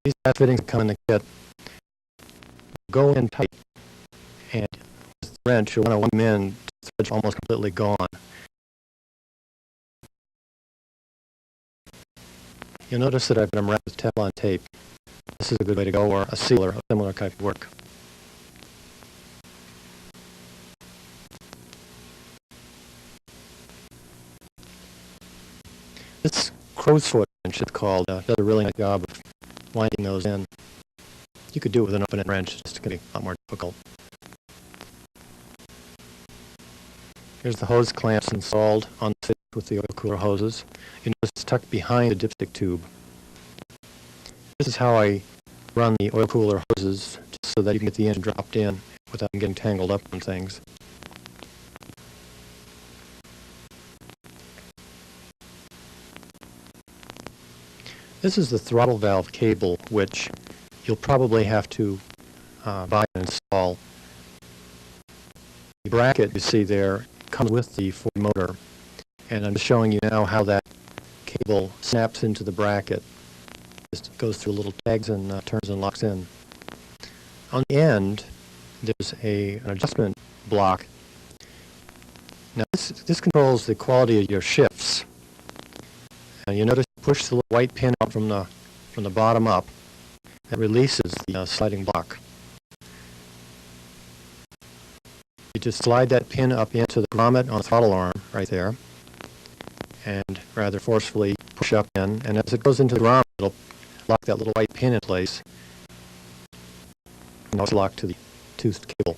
These flat fittings that come in the kit go in tight, and with the wrench, you'll want to warm them in. The thread's almost completely gone. You'll notice that I've got them wrapped with Teflon tape. This is a good way to go, or a sealer of similar type of work. This crow's foot wrench, it's called, does a really nice job of winding those in. You could do it with an open-end wrench, it's going to be a lot more difficult. Here's the hose clamps installed on the fit with the oil cooler hoses. You notice it's tucked behind the dipstick tube. This is how I run the oil cooler hoses, just so that you can get the engine dropped in without them getting tangled up on things. This is the throttle valve cable, which you'll probably have to buy and install. The bracket you see there comes with the Ford motor, and I'm just showing you now how that cable snaps into the bracket. Just goes through little tags and turns and locks in. On the end, there's an adjustment block. Now this controls the quality of your shifts. And you notice you push the little white pin out from the bottom up. That releases the sliding block. You just slide that pin up into the grommet on the throttle arm right there, and rather forcefully push up in. And as it goes into the grommet, it'll lock that little white pin in place. And now it's locked to the toothed cable.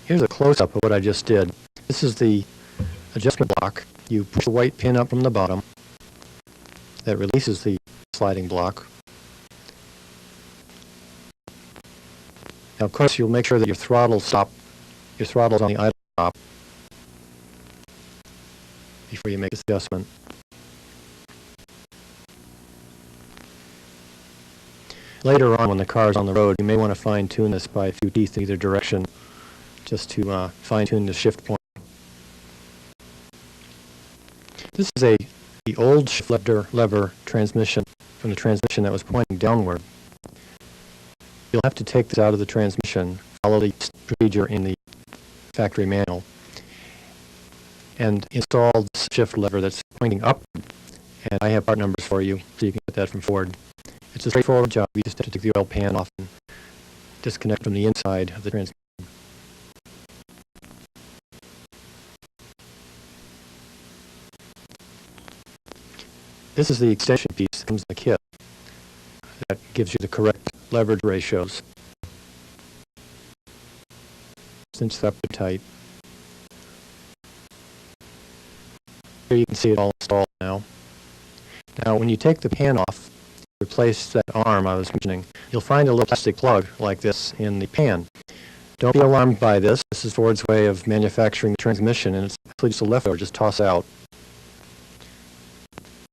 Here's a close-up of what I just did. This is the adjustment block. You push the white pin up from the bottom. That releases the sliding block. Now, of course, you'll make sure that your throttle's on the idle stop before you make this adjustment. Later on, when the car's on the road, you may want to fine-tune this by a few teeth in either direction, just to fine-tune the shift point. This is the old shift lever transmission from the transmission that was pointing downward. You'll have to take this out of the transmission, follow the procedure in the factory manual, and install this shift lever that's pointing up. And I have part numbers for you, so you can get that from Ford. It's a straightforward job. You just have to take the oil pan off and disconnect from the inside of the transmission. This is the extension piece that comes in the kit that gives you the correct leverage ratios. Cinch that up tight. Here you can see it all installed now. Now when you take the pan off, replace that arm I was mentioning, you'll find a little plastic plug like this in the pan. Don't be alarmed by this. This is Ford's way of manufacturing the transmission, and it's actually just a leftover, just toss out.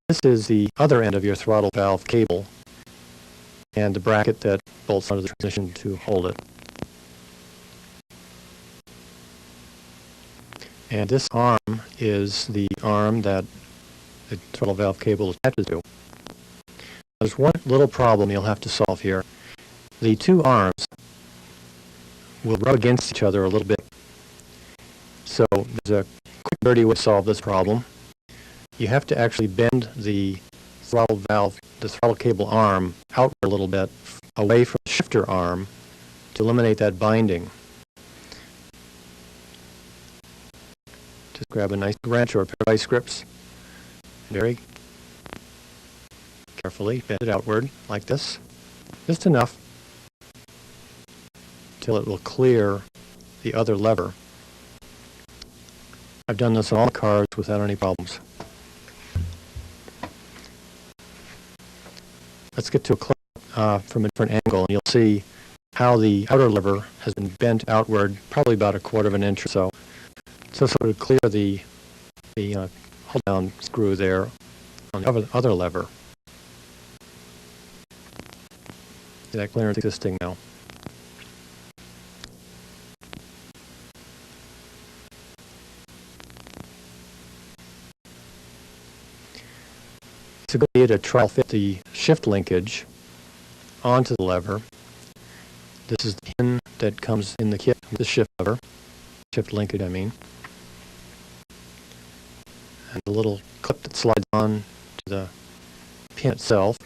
This is the other end of your throttle valve cable and the bracket that bolts onto the transmission to hold it. And this arm is the arm that the throttle valve cable attaches to. Now, There's one little problem you'll have to solve here. The two arms will rub against each other a little bit. So there's a quick, dirty way to solve this problem. You have to actually bend the throttle valve, the throttle cable arm, outward a little bit, away from the shifter arm, to eliminate that binding. Just grab a nice wrench or a pair of vice grips. Very carefully bend it outward like this. Just enough till it will clear the other lever. I've done this on all cars without any problems. Let's get to a close from a different angle, and you'll see how the outer lever has been bent outward, probably about 1/4 of an inch or so. So to clear the hold-down screw there on the other lever. See that clearance existing now. It's a good idea to try to fit the shift linkage onto the lever. This is the pin that comes in the kit with the shift lever. Shift linkage, I mean. And the little clip that slides on to the pin itself.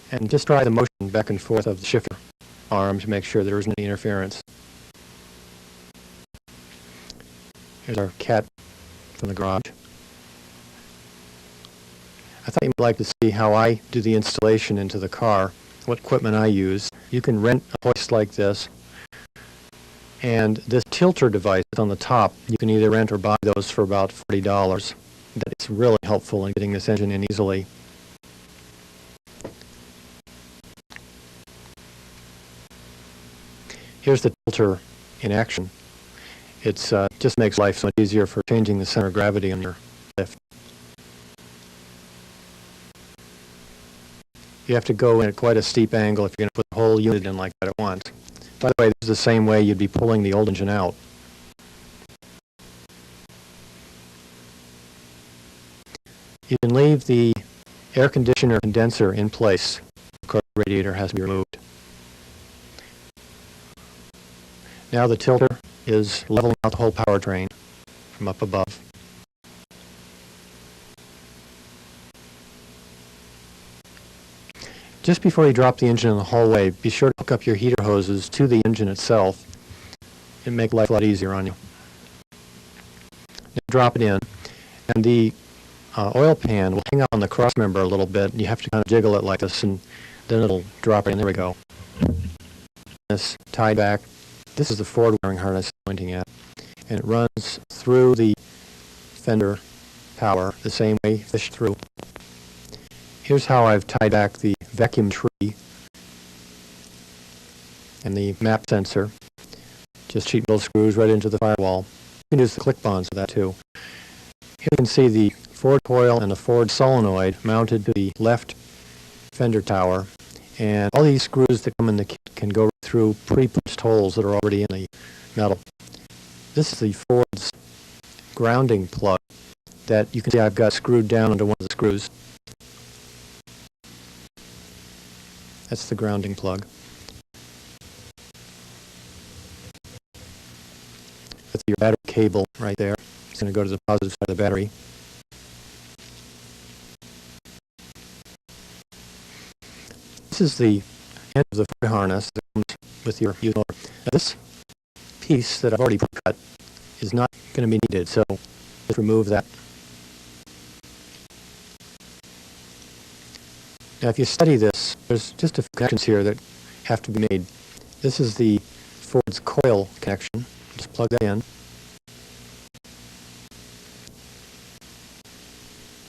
And just try the motion back and forth of the shifter arm to make sure there isn't any interference. Here's our cat from the garage. I thought you might like to see how I do the installation into the car, what equipment I use. You can rent a hoist like this, and this tilter device on the top, you can either rent or buy those for about $40. That's really helpful in getting this engine in easily. Here's the tilter in action. It's just makes life so much easier for changing the center of gravity on your lift. You have to go in at quite a steep angle if you're going to put the whole unit in like that at once. By the way, this is the same way you'd be pulling the old engine out. You can leave the air conditioner condenser in place. Of course, the radiator has to be removed. Now the tilter is leveling out the whole powertrain from up above. Just before you drop the engine in the hallway, be sure to hook up your heater hoses to the engine itself and make life a lot easier on you. Now drop it in, and the oil pan will hang out on the cross member a little bit. You have to kind of jiggle it like this, and then it'll drop in. There we go. This tied back. This is the forward wiring harness I'm pointing at, and it runs through the fender power the same way, fish through. Here's how I've tied back the vacuum tree and the map sensor. Just cheap little screws right into the firewall. You can use the click bonds for that too. Here you can see the forward coil and the forward solenoid mounted to the left fender tower. And all these screws that come in the kit can go through pre-punched holes that are already in the metal. This is the Ford's grounding plug that you can see I've got screwed down under one of the screws. That's the grounding plug. That's your battery cable right there. It's going to go to the positive side of the battery. This is the end of the Ford harness that comes with your user. Now this piece that I've already cut is not going to be needed, so just remove that. Now if you study this, there's just a few connections here that have to be made. This is the Ford's coil connection. Just plug that in.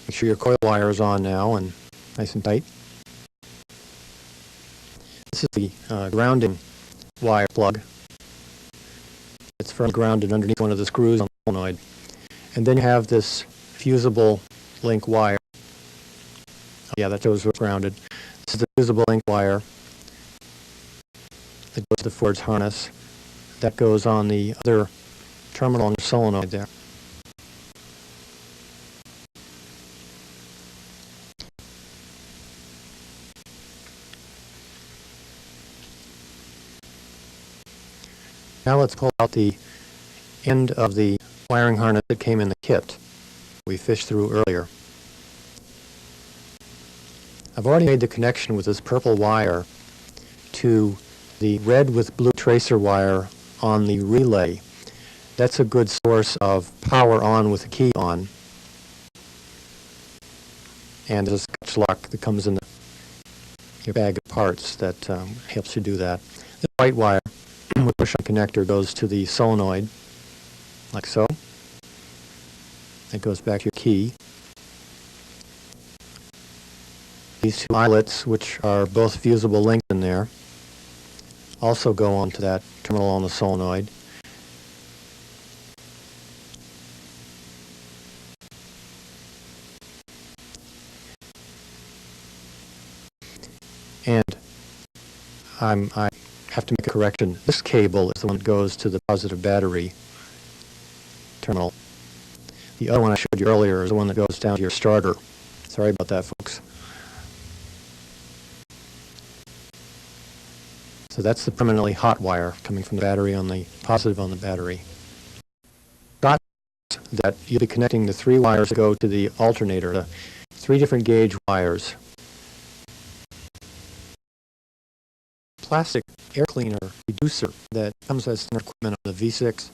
Make sure your coil wire is on now and nice and tight. This is the grounding wire plug. It's firmly grounded underneath one of the screws on the solenoid. And then you have this fusible link wire. Oh, yeah, that shows what's grounded. This is the fusible link wire that goes to the Ford's harness. That goes on the other terminal on the solenoid there. Now let's pull out the end of the wiring harness that came in the kit we fished through earlier. I've already made the connection with this purple wire to the red with blue tracer wire on the relay. That's a good source of power on with the key on. And there's a scotch lock that comes in your bag of parts that helps you do that. The white wire with push-on connector goes to the solenoid, like so. It goes back to your key. These two eyelets, which are both fusible links in there, also go onto that terminal on the solenoid. And I have to make a correction. This cable is the one that goes to the positive battery terminal. The other one I showed you earlier is the one that goes down to your starter. Sorry about that, folks. So that's the permanently hot wire coming from the battery on the positive on the battery. Got that you'll be connecting the three wires that go to the alternator, the 3 different gauge wires. Plastic air cleaner reducer that comes as standard equipment on the V6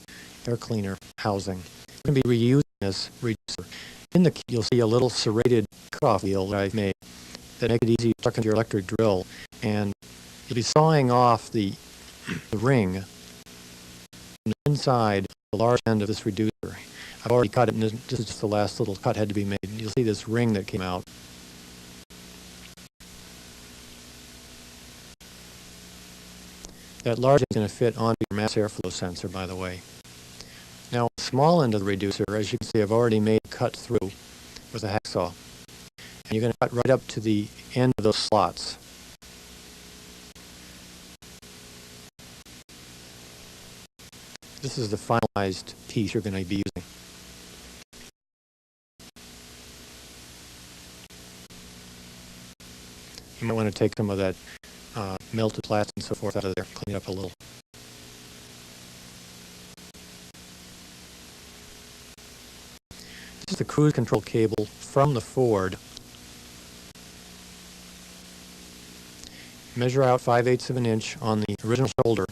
air cleaner housing. We're going to be reusing this reducer. In the kit, you'll see a little serrated cutoff wheel that I've made that make it easy to tuck into your electric drill, and you'll be sawing off the ring from the inside of the large end of this reducer. I've already cut it, and this is just the last little cut had to be made. You'll see this ring that came out. That large end is going to fit onto your mass airflow sensor, by the way. Now, the small end of the reducer, as you can see, I've already made a cut through with a hacksaw. And you're going to cut right up to the end of those slots. This is the finalized piece you're going to be using. You might want to take some of that melted plastic and so forth out of there, clean it up a little. This is the cruise control cable from the Ford. Measure out 5/8 of an inch on the original shoulder.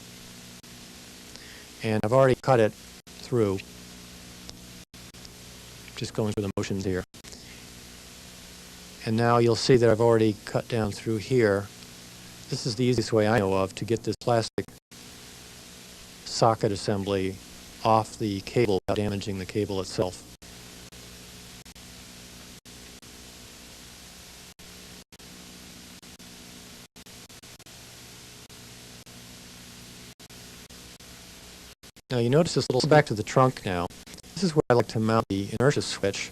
And I've already cut it through. Just going through the motions here. And now you'll see that I've already cut down through here. This is the easiest way I know of to get this plastic socket assembly off the cable without damaging the cable itself. Now you notice this little, back to the trunk now. This is where I like to mount the inertia switch,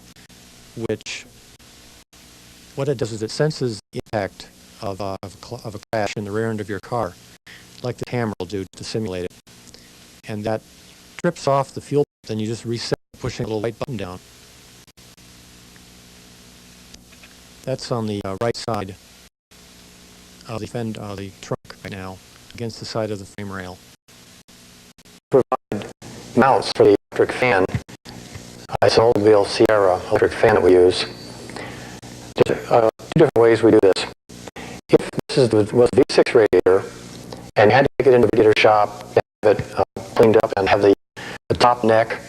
which what it does is it senses the impact of a crash in the rear end of your car, like the camera will do to simulate it. And that trips off the fuel, then you just reset pushing a little white button down. That's on the right side of the trunk right now, against the side of the frame rail. Provide mounts for the electric fan. It's an old Sierra electric fan that we use. There's 2 different ways we do this. If this was a V6 radiator, and you had to take it into the radiator shop and have it cleaned up and have the top neck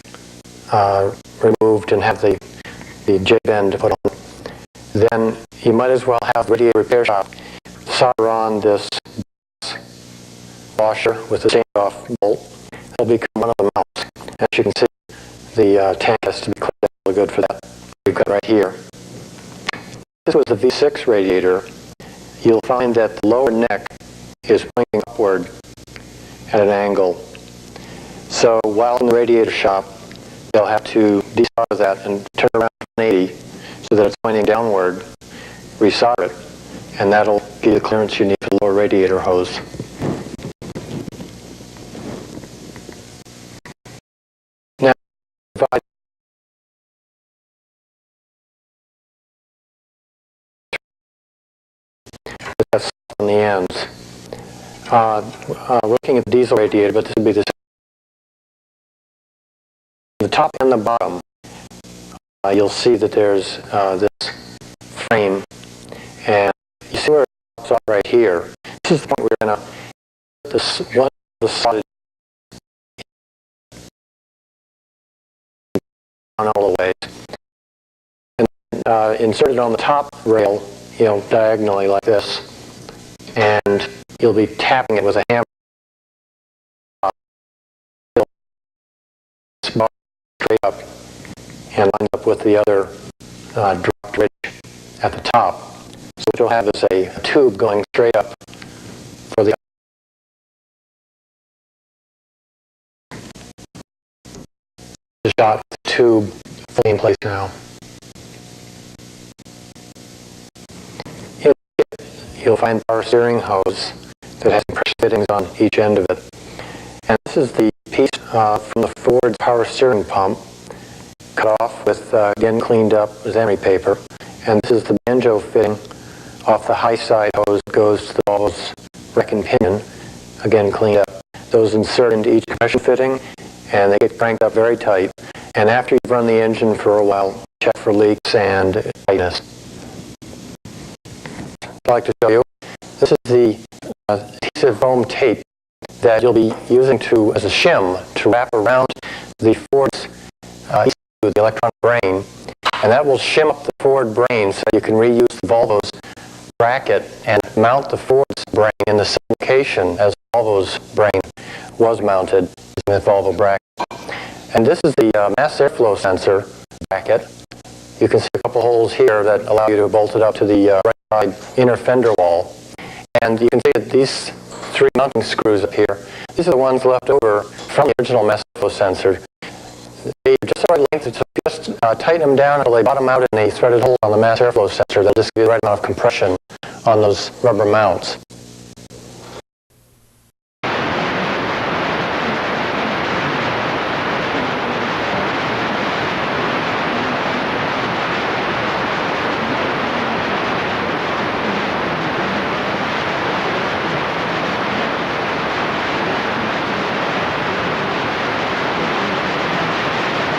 removed and have the J-bend put on, then you might as well have the radiator repair shop solder on this washer with the standoff bolt. It'll become one of the mounts. As you can see, the tank has to be cleaned up really good for that. We've got right here. If this was the V6 radiator, you'll find that the lower neck is pointing upward at an angle. So while in the radiator shop, they'll have to desolder that and turn around 180 so that it's pointing downward, resolder it, and that'll give you the clearance you need for the lower radiator hose. Now, that's on the ends. Looking at the diesel radiator, but this would be the the top and the bottom, you'll see that there's this frame, and you see where it stops off right here. This is the point we're going to put one of the solid on all the ways, and insert it on the top rail, diagonally like this, and you'll be tapping it with a hammer. Straight up and line up with the other dropped ridge at the top. So what you'll have is a tube going straight up for the shot, the tube fully in place now. In it, you'll find the power steering hose that has pressure fittings on each end of it. And this is the piece from the Ford's power steering pump, cut off with, again, cleaned up with emery paper. And this is the banjo fitting off the high side hose that goes to the Volvo's rack and pinion, again, cleaned up. Those insert into each compression fitting, and they get cranked up very tight. And after you've run the engine for a while, check for leaks and tightness. I'd like to show you, this is the adhesive foam tape that you'll be using as a shim to wrap around the Ford's ECU, the electronic brain, and that will shim up the Ford brain so you can reuse the Volvo's bracket and mount the Ford's brain in the same location as Volvo's brain was mounted using the Volvo bracket. And this is the mass airflow sensor bracket. You can see a couple holes here that allow you to bolt it up to the right side inner fender wall. And you can see that these three mounting screws up here, these are the ones left over from the original mass airflow sensor. They're just the right length, so just tighten them down until they bottom out in a threaded hole on the mass airflow sensor. They'll just give you the right amount of compression on those rubber mounts.